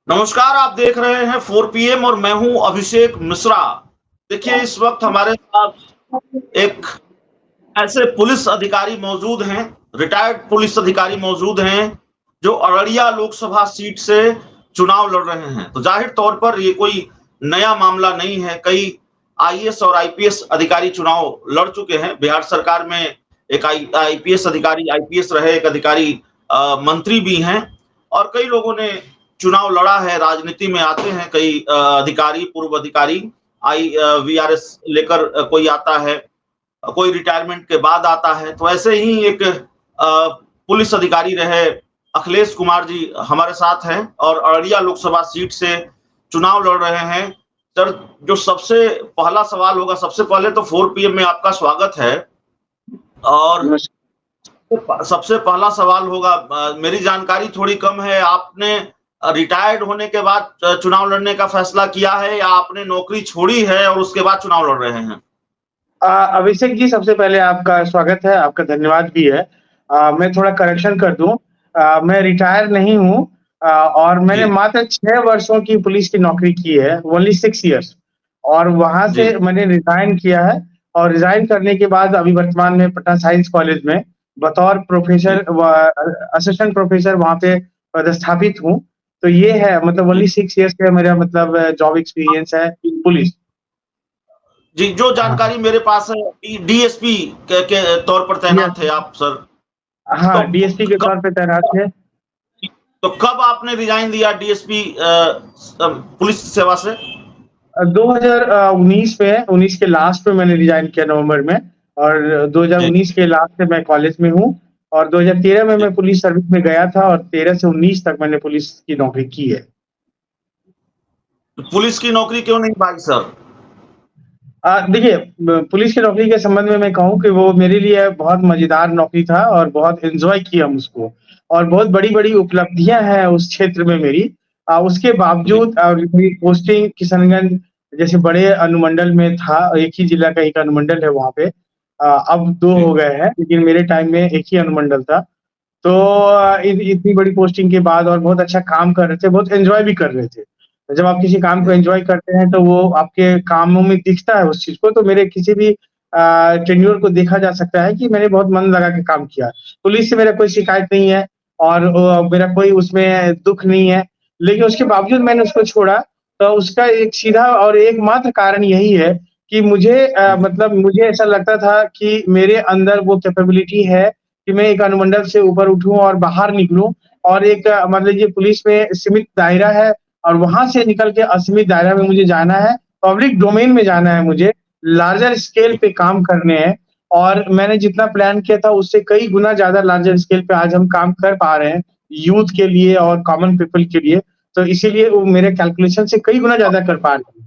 नमस्कार, आप देख रहे हैं 4 पीएम और मैं हूं अभिषेक मिश्रा। देखिए, इस वक्त हमारे साथ एक ऐसे पुलिस अधिकारी मौजूद हैं, रिटायर्ड पुलिस अधिकारी मौजूद हैं, जो अररिया लोकसभा सीट से चुनाव लड़ रहे हैं। तो जाहिर तौर पर ये कोई नया मामला नहीं है। कई आईएएस और आईपीएस अधिकारी चुनाव लड़ चुके हैं। बिहार सरकार में एक आईपीएस अधिकारी आईपीएस रहे, एक अधिकारी मंत्री भी हैं और कई लोगों ने चुनाव लड़ा है। राजनीति में आते हैं कई अधिकारी, पूर्व अधिकारी, वीआरएस लेकर कोई आता है, कोई रिटायरमेंट के बाद आता है। तो ऐसे ही एक पुलिस अधिकारी रहे अखिलेश कुमार जी हमारे साथ हैं और अररिया लोकसभा सीट से चुनाव लड़ रहे हैं। सर, जो सबसे पहला सवाल होगा, सबसे पहले तो 4 पीएम में आपका स्वागत है और सबसे पहला सवाल होगा, मेरी जानकारी थोड़ी कम है, आपने रिटायर्ड होने के बाद चुनाव लड़ने का फैसला किया है या आपने नौकरी छोड़ी है और उसके बाद चुनाव लड़ रहे हैं? अभिषेक जी, सबसे पहले आपका स्वागत है, आपका धन्यवाद भी है। मैं थोड़ा करेक्शन कर दूं, मैं रिटायर नहीं हूं और मैंने मात्र 6 वर्षों की पुलिस की नौकरी की है, ओनली 6 इयर्स, और वहां से मैंने रिजाइन किया है। और रिजाइन करने के बाद अभी वर्तमान में पटना साइंस कॉलेज में बतौर प्रोफेसर असिस्टेंट प्रोफेसर वहां पे पदस्थापित हूँ। तो ये है, मतलब ओनली 6 इयर्स का मेरा मतलब जॉब एक्सपीरियंस है पुलिस। जी, जो जानकारी मेरे पास है, डीएसपी के तौर पर तैनात थे आप सर? हाँ, तो डीएसपी के तौर पे तैनात थे। तो कब आपने रिजाइन दिया डीएसपी पुलिस सेवा से? 2019 में, 19 के लास्ट में मैंने रिजाइन किया नवंबर में, और 2019 के लास्ट में मैं कॉलेज में हूँ और 2013 में मैं पुलिस सर्विस में गया था और 13 से 19 तक मैंने पुलिस की नौकरी की है। पुलिस की नौकरी क्यों नहीं भाई सर? देखिए, पुलिस की नौकरी के संबंध में मैं कहूँ कि वो मेरे लिए बहुत मजेदार नौकरी था और बहुत एंजॉय किया हम उसको, और बहुत बड़ी-बड़ी उपलब्धियां हैं उस क्षेत्र में मेरी। उसके बावजूद मेरी पोस्टिंग किशनगंज जैसे बड़े अनुमंडल में था, एक ही जिला का एक अनुमंडल है वहाँ पे। अब 2 हो गए हैं, लेकिन मेरे टाइम में एक ही अनुमंडल था। तो इतनी बड़ी पोस्टिंग के बाद और बहुत अच्छा काम कर रहे थे, बहुत एंजॉय भी कर रहे थे। जब आप किसी काम को एंजॉय करते हैं तो वो आपके कामों में दिखता है उस चीज को। तो मेरे किसी भी टेन्योर को देखा जा सकता है कि मैंने बहुत मन लगा के काम किया। पुलिस से मेरा कोई शिकायत नहीं है और मेरा कोई उसमें दुख नहीं है, लेकिन उसके बावजूद मैंने उसको छोड़ा। तो उसका एक सीधा और एकमात्र कारण यही है कि मुझे मतलब मुझे ऐसा लगता था कि मेरे अंदर वो कैपेबिलिटी है कि मैं एक अनुमंडल से ऊपर उठूं और बाहर निकलूं, और एक मतलब ये पुलिस में सीमित दायरा है और वहां से निकल के असीमित दायरा में मुझे जाना है, पब्लिक डोमेन में जाना है, मुझे लार्जर स्केल पे काम करने हैं। और मैंने जितना प्लान किया था उससे कई गुना ज्यादा लार्जर स्केल पे आज हम काम कर पा रहे हैं, यूथ के लिए और कॉमन पीपल के लिए। तो इसीलिए वो मेरे कैलकुलेशन से कई गुना ज्यादा कर पा रहे हैं।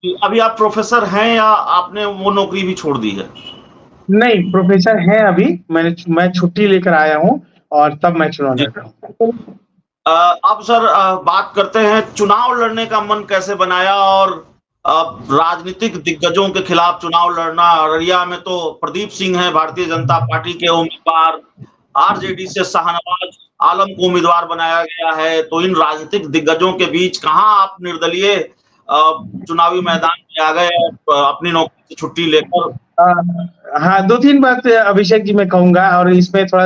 अभी आप प्रोफेसर हैं या आपने वो नौकरी भी छोड़ दी है? नहीं, प्रोफेसर हैं अभी। मैं छुट्टी लेकर आया हूँ और तब मैं चुनाव लड़ रहा हूँ। अब सर बात करते हैं, चुनाव लड़ने का मन कैसे बनाया और राजनीतिक दिग्गजों के खिलाफ चुनाव लड़ना। अररिया में तो प्रदीप सिंह है भारतीय जनता पार्टी के उम्मीदवार, आरजेडी से शाहनवाज आलम को उम्मीदवार बनाया गया है। तो इन राजनीतिक दिग्गजों के बीच कहां आप निर्दलीय चुनावी मैदान में आ गए अपनी नौकरी से छुट्टी लेकर? हाँ, 2-3 बात अभिषेक जी मैं कहूंगा, और इसमें थोड़ा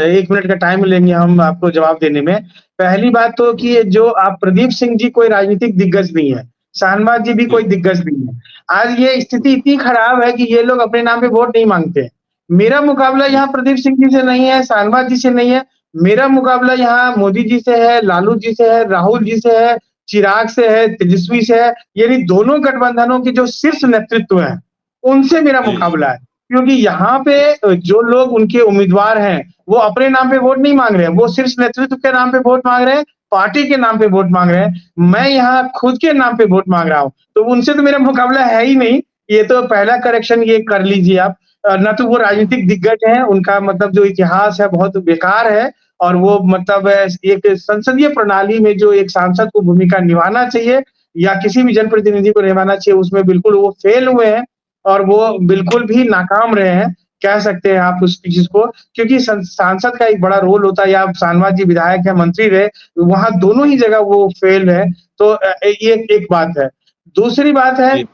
1 मिनट का टाइम लेंगे हम आपको जवाब देने में। पहली बात तो कि जो आप प्रदीप सिंह जी कोई राजनीतिक दिग्गज नहीं है, शाहनवाज जी भी कोई दिग्गज नहीं है। आज ये स्थिति इतनी खराब है कि ये लोग अपने नाम पे वोट नहीं मांगते। मेरा मुकाबला यहाँ प्रदीप सिंह जी से नहीं है, शाहनवाज जी से नहीं है। मेरा मुकाबला यहाँ मोदी जी से है, लालू जी से है, राहुल जी से है, चिराग से है, तेजस्वी से है, यानी दोनों गठबंधनों के जो शीर्ष नेतृत्व है उनसे मेरा मुकाबला है। क्योंकि यहाँ पे जो लोग उनके उम्मीदवार हैं वो अपने नाम पे वोट नहीं मांग रहे हैं, वो शीर्ष नेतृत्व के नाम पे वोट मांग रहे हैं, पार्टी के नाम पे वोट मांग रहे हैं। मैं यहाँ खुद के नाम पे वोट मांग रहा हूँ, तो उनसे तो मेरा मुकाबला है ही नहीं। ये तो पहला करेक्शन ये कर लीजिए आप। न तो वो राजनीतिक दिग्गज हैं, उनका मतलब जो इतिहास है बहुत बेकार है, और वो मतलब एक संसदीय प्रणाली में जो एक सांसद को भूमिका निभाना चाहिए या किसी भी जनप्रतिनिधि को निभाना चाहिए, उसमें बिल्कुल वो फेल हुए हैं और वो बिल्कुल भी नाकाम रहे हैं। कह सकते हैं आप उस चीज को, क्योंकि सांसद का एक बड़ा रोल होता है, या शाहनवाज जी विधायक है, मंत्री रहे, वहां दोनों ही जगह वो फेल है। तो ये एक बात है। दूसरी बात है जी।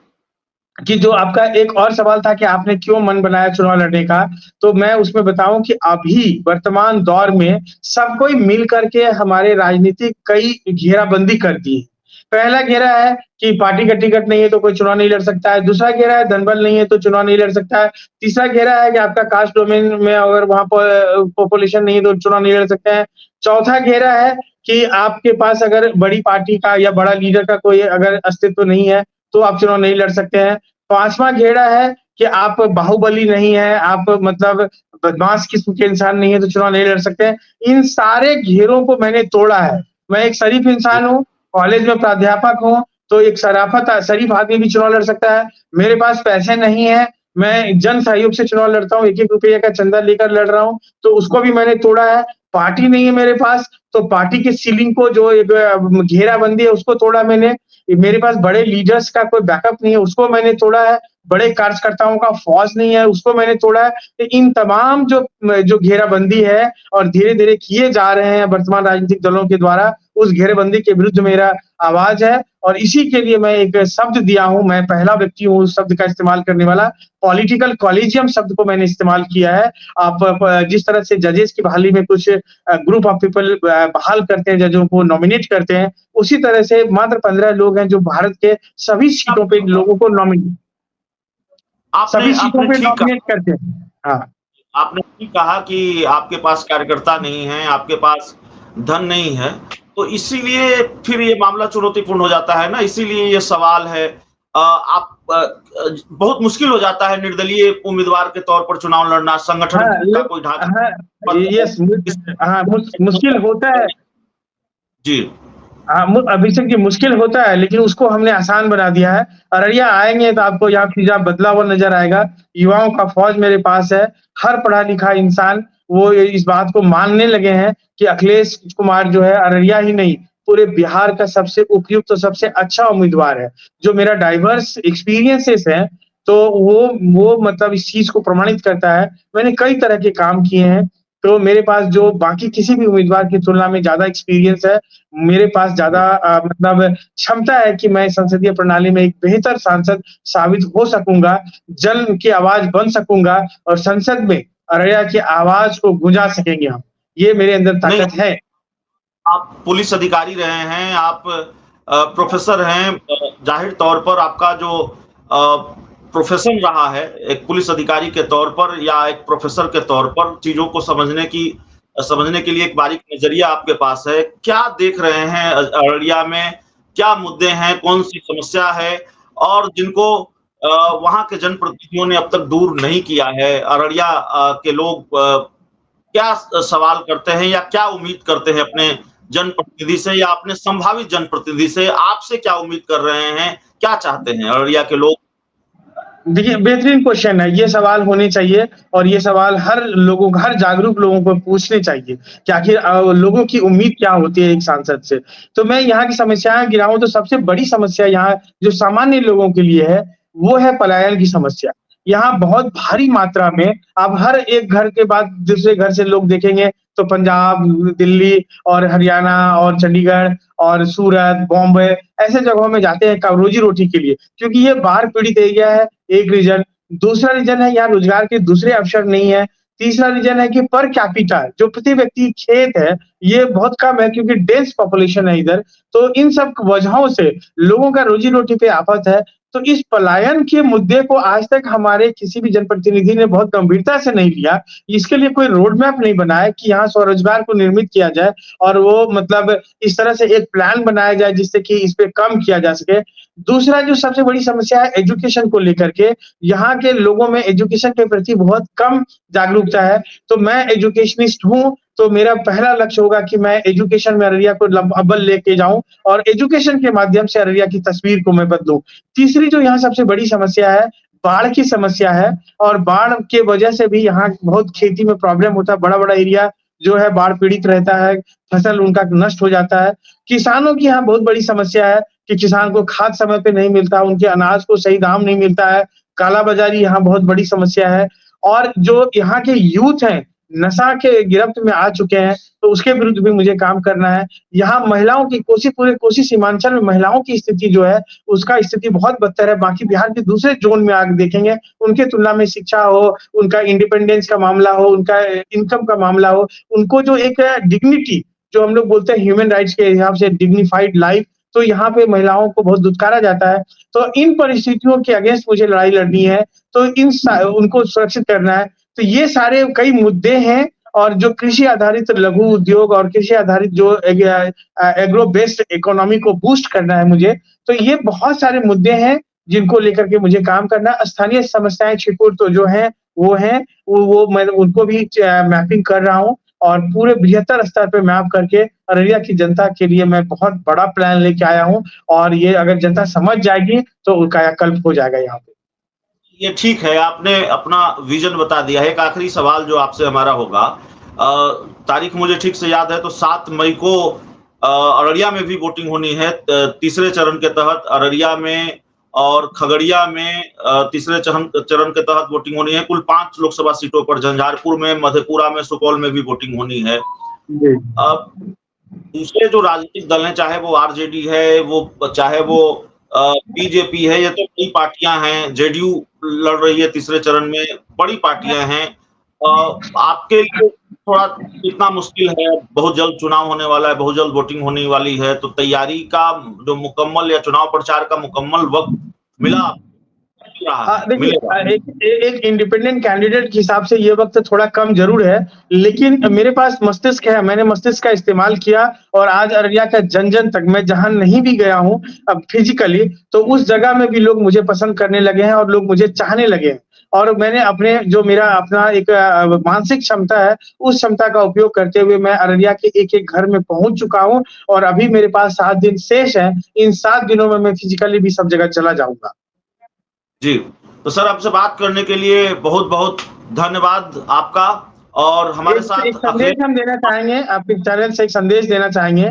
कि जो आपका एक और सवाल था कि आपने क्यों मन बनाया चुनाव लड़ने का, तो मैं उसमें बताऊं कि अभी वर्तमान दौर में सब कोई मिल करके हमारे राजनीतिक कई घेराबंदी कर दी है। पहला घेरा है कि पार्टी का टिकट नहीं है तो कोई चुनाव नहीं लड़ सकता है, दूसरा घेरा है धनबल नहीं है तो चुनाव नहीं लड़ सकता है, तीसरा घेरा है कि आपका कास्ट डोमेन में अगर वहां पर पॉपुलेशन नहीं है तो चुनाव नहीं लड़ सकते हैं, चौथा घेरा है कि आपके पास अगर बड़ी पार्टी का या बड़ा लीडर का कोई अगर अस्तित्व नहीं है तो आप चुनाव नहीं लड़ सकते हैं, पांचवा घेरा है कि आप बाहुबली नहीं है, आप मतलब बदमाश किस्म के इंसान नहीं है तो चुनाव नहीं लड़ सकते हैं। इन सारे घेरों को मैंने तोड़ा है। मैं एक शरीफ इंसान हूँ, कॉलेज में प्राध्यापक हूँ, तो एक शरीफ आदमी भी चुनाव लड़ सकता है। मेरे पास पैसे नहीं है, मैं जन सहयोग से चुनाव लड़ता हूँ, 1-1 रुपये का चंदा लेकर लड़ रहा हूँ, तो उसको भी मैंने तोड़ा है। पार्टी नहीं है मेरे पास, तो पार्टी के सीलिंग को जो एक घेराबंदी है उसको तोड़ा मैंने। मेरे पास बड़े लीडर्स का कोई बैकअप नहीं है, उसको मैंने तोड़ा है। बड़े कार्यकर्ताओं का फौज नहीं है, उसको मैंने तोड़ा है। तो इन तमाम जो घेराबंदी है और धीरे-धीरे किए जा रहे हैं वर्तमान राजनीतिक दलों के द्वारा, उस घेराबंदी के विरुद्ध मेरा आवाज है और इसी के लिए मैं एक शब्द दिया हूँ, मैं पहला व्यक्ति हूँ उस शब्द का इस्तेमाल करने वाला। पॉलिटिकल कॉलेजियम शब्द को मैंने इस्तेमाल किया है। आप जिस तरह से जजेस की बहाली में कुछ ग्रुप ऑफ पीपल बहाल करते हैं, जजों को नॉमिनेट करते हैं, उसी तरह से मात्र 15 लोग हैं जो भारत के सभी सीटों पे लोगों को आपने सभी सीटों आपने पे ठीक नॉमिनेट कहा। करते हैं। हाँ, आपने ठीक कहा कि आपके पास कार्यकर्ता नहीं है, आपके पास धन नहीं है, तो इसीलिए फिर ये मामला चुनौतीपूर्ण हो जाता है ना, इसीलिए ये सवाल है। बहुत मुश्किल हो जाता है निर्दलीय उम्मीदवार के तौर पर चुनाव लड़ना, संगठन हाँ, का कोई ढांचा हाँ, यस, हाँ, मुश्किल होता है। जी। हाँ, अभिषेक जी, मुश्किल होता है, लेकिन उसको हमने आसान बना दिया है। अररिया आएँगे तो आपको यहाँ फिजा बदला हुआ नज़र आएगा। युवाओं का फ़ौज मेरे पास है। हर पढ़ा-लिखा इंसान वो इस बात को मानने लगे हैं कि अखिलेश कुमार जो है अररिया ही नहीं, पूरे बिहार का सबसे उपयुक्त और सबसे अच्छा उम्मीदवार है। जो मेरा डाइवर्स एक्सपीरियंसेस है, तो वो मतलब इस चीज़ को प्रमाणित करता है। मैंने कई तरह के काम किए हैं, तो मेरे पास जो बाकी किसी भी उम्मीदवार की तुलना में ज़्यादा एक्सपीरियंस है, मेरे पास ज़्यादा मतलब क्षमता है कि मैं संसदीय प्रणाली में एक बेहतर सांसद साबित हो सकूँगा, जन की आवाज़ बन सकूँगा और संसद में अररिया की आवाज़ को गुंजा सकेंगे हम। ये मेरे अंदर नहीं, ताकत है। आप पुलिस अधिकारी रहे हैं, आप प्रोफ़ेसर हैं, ज़ाहिर तौर पर आपका जो प्रोफ़ेशन रहा है, एक पुलिस अधिकारी के तौर पर या एक प्रोफ़ेसर के तौर पर चीज़ों को समझने के लिए एक बारीक नज़रिया आपके पास है। क्या देख रहे हैं अररिया में? क्या मुद्दे हैं? कौन-सी समस्या है? और जिनको वहाँ के जनप्रतिनिधियों ने अब तक दूर नहीं किया है, अररिया के लोग क्या सवाल करते हैं या क्या उम्मीद करते हैं अपने जनप्रतिनिधि से या अपने संभावित जनप्रतिनिधि से? आपसे क्या उम्मीद कर रहे हैं? क्या चाहते हैं अररिया के लोग? देखिए, बेहतरीन क्वेश्चन है। ये सवाल होने चाहिए और ये सवाल हर जागरूक लोगों को पूछने चाहिए कि आखिर लोगों की उम्मीद क्या होती है एक सांसद से। तो मैं यहाँ की समस्याएँ गिनाऊँ तो सबसे बड़ी समस्या यहाँ जो सामान्य लोगों के लिए है, वो है पलायन की समस्या। यहाँ बहुत भारी मात्रा में आप हर एक घर के बाद दूसरे घर से लोग देखेंगे तो पंजाब, दिल्ली और हरियाणा और चंडीगढ़ और सूरत, बॉम्बे ऐसे जगहों में जाते हैं रोज़ी-रोटी के लिए, क्योंकि ये बाढ़ पीड़ित एरिया है, एक रीज़न। दूसरा रीज़न है यहाँ रोज़गार के दूसरे अवसर नहीं है। तीसरा रीज़न है कि पर कैपिटा जो प्रति व्यक्ति खेत है, ये बहुत कम है क्योंकि डेंस पॉपुलेशन है इधर। तो इन सब वजहों से लोगों का रोज़ी-रोटी पे आफ़त है। तो इस पलायन के मुद्दे को आज तक हमारे किसी भी जनप्रतिनिधि ने बहुत गंभीरता से नहीं लिया। इसके लिए कोई रोड मैप नहीं बनाया कि यहाँ स्वरोजगार को निर्मित किया जाए और वो मतलब इस तरह से एक प्लान बनाया जाए जिससे कि इस पे कम किया जा सके। दूसरा जो सबसे बड़ी समस्या है एजुकेशन को लेकर के, यहाँ के लोगों में एजुकेशन के प्रति बहुत कम जागरूकता है। तो मैं एजुकेशनिस्ट हूँ, तो मेरा पहला लक्ष्य होगा कि मैं एजुकेशन में अररिया को अव्वल लेके जाऊँ और एजुकेशन के माध्यम से अररिया की तस्वीर को मैं बदलूँ। तीसरी जो यहाँ सबसे बड़ी समस्या है, बाढ़ की समस्या है और बाढ़ के वजह से भी यहाँ बहुत खेती में प्रॉब्लम होता है। बड़ा-बड़ा एरिया जो है बाढ़ पीड़ित रहता है, फसल उनका नष्ट हो जाता है। किसानों की यहाँ बहुत बड़ी समस्या है कि किसान को खाद समय पे नहीं मिलता, उनके अनाज को सही दाम नहीं मिलता है, कालाबाज़ारी यहाँ बहुत बड़ी समस्या है और जो यहाँ के यूथ हैं, नशा के गिरफ्त में आ चुके हैं, तो उसके विरुद्ध भी मुझे काम करना है। यहाँ महिलाओं की पूरे कोसी सीमांचल में महिलाओं की स्थिति जो है, उसका स्थिति बहुत बदतर है। बाकी बिहार के दूसरे ज़ोन में आके देखेंगे, उनके तुलना में शिक्षा हो, उनका इंडिपेंडेंस का मामला हो, उनका इनकम का मामला हो, उनको जो एक डिग्निटी जो हम लोग बोलते हैं ह्यूमन राइट्स के हिसाब से डिग्निफाइड लाइफ, तो यहाँ पे महिलाओं को बहुत दुत्कारा जाता है। तो इन परिस्थितियों के अगेंस्ट मुझे लड़ाई लड़नी है, तो उनको सुरक्षित करना है। तो ये सारे कई मुद्दे हैं और जो कृषि आधारित लघु उद्योग और कृषि आधारित जो एग्रो बेस्ड इकोनॉमी को बूस्ट करना है मुझे, तो ये बहुत सारे मुद्दे हैं जिनको लेकर के मुझे काम करना है। स्थानीय समस्याएं छिटपुट तो जो हैं, वो मैं उनको भी मैपिंग कर रहा हूँ और पूरे बृहत्तर स्तर पे मैप करके अररिया की जनता के लिए मैं बहुत बड़ा प्लान लेके आया हूँ और ये अगर जनता समझ जाएगी तो कायाकल्प हो जाएगा यहाँ पे। ये ठीक है, आपने अपना विजन बता दिया है। एक आखिरी सवाल जो आपसे हमारा होगा, तारीख मुझे ठीक से याद है तो 7 मई को अररिया में भी वोटिंग होनी है तीसरे चरण के तहत। अररिया में और खगड़िया में तीसरे चरण के तहत वोटिंग होनी है। कुल 5 लोकसभा सीटों पर झंझारपुर में, मधेपुरा में, सुपौल में भी वोटिंग होनी है। अब दूसरे जो राजनीतिक दल हैं, चाहे वो आरजेडी है, वो चाहे वो बीजेपी है, ये तो कई पार्टियां हैं, जेडीयू लड़ रही है तीसरे चरण में, बड़ी पार्टियां हैं। आपके लिए थोड़ा कितना मुश्किल है? बहुत जल्द चुनाव होने वाला है, बहुत जल्द वोटिंग होने वाली है, तो तैयारी का जो मुकम्मल या चुनाव प्रचार का मुकम्मल वक्त मिला? देखिए, एक इंडिपेंडेंट कैंडिडेट के हिसाब से ये वक्त थोड़ा कम जरूर है, लेकिन मेरे पास मस्तिष्क है, मैंने मस्तिष्क का इस्तेमाल किया और आज अररिया का जन तक मैं जहां नहीं भी गया हूं अब फिजिकली, तो उस जगह में भी लोग मुझे पसंद करने लगे हैं और लोग मुझे चाहने लगे हैं। और मैंने अपने जो मेरा अपना एक मानसिक क्षमता है, उस क्षमता का उपयोग करते हुए मैं अररिया के एक घर में पहुंच चुका हूं और अभी मेरे पास 7 दिन शेष है। इन 7 दिनों में मैं फिजिकली भी सब जगह चला जाऊंगा। जी, तो सर आपसे बात करने के लिए बहुत-बहुत धन्यवाद आपका। और हमारे साथ एक संदेश हम देना चाहेंगे, आपके चैनल से एक संदेश देना चाहेंगे।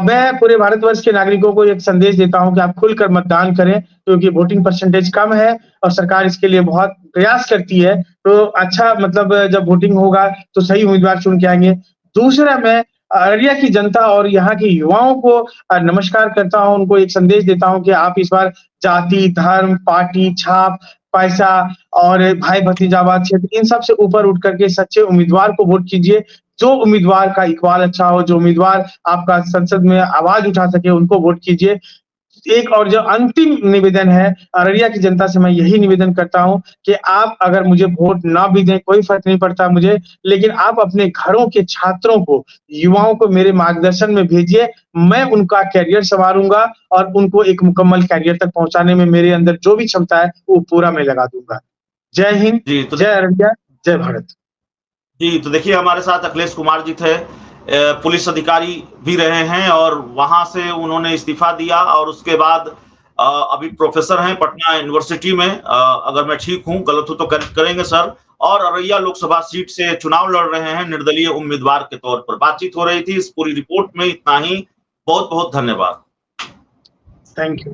मैं पूरे भारतवर्ष के नागरिकों को एक संदेश देता हूं कि आप खुलकर मतदान करें, क्योंकि वोटिंग परसेंटेज कम है और सरकार इसके लिए बहुत प्रयास करती है। तो अच्छा, मतलब जब वोटिंग होगा तो सही उम्मीदवार चुन के आएंगे। दूसरा, मैं अररिया की जनता और यहाँ के युवाओं को नमस्कार करता हूं, उनको एक संदेश देता हूं कि आप इस बार जाति, धर्म, पार्टी, छाप, पैसा और भाई भतीजावाद क्षेत्र, इन सब से ऊपर उठ करके सच्चे उम्मीदवार को वोट कीजिए। जो उम्मीदवार का इकबाल अच्छा हो, जो उम्मीदवार आपका संसद में आवाज उठा सके, उनको वोट कीजिए। एक और जो अंतिम निवेदन है अररिया की जनता से, मैं यही निवेदन करता हूं कि आप अगर मुझे वोट ना भी दें, कोई फर्क नहीं पड़ता मुझे, लेकिन आप अपने घरों के छात्रों को, युवाओं को मेरे मार्गदर्शन में भेजिए। मैं उनका करियर संवारूंगा और उनको एक मुकम्मल करियर तक पहुंचाने में मेरे अंदर जो भी क्षमता है वो पूरा मैं लगा दूंगा। जय हिंद, जय अररिया, जय भारत। जी, तो देखिए हमारे साथ अखिलेश कुमार जी थे, पुलिस अधिकारी भी रहे हैं और वहां से उन्होंने इस्तीफा दिया और उसके बाद अभी प्रोफेसर हैं पटना यूनिवर्सिटी में। अगर मैं ठीक हूं, गलत हूं तो करेंगे सर। और अररिया लोकसभा सीट से चुनाव लड़ रहे हैं निर्दलीय उम्मीदवार के तौर पर। बातचीत हो रही थी। इस पूरी रिपोर्ट में इतना ही। बहुत बहुत धन्यवाद। Thank you.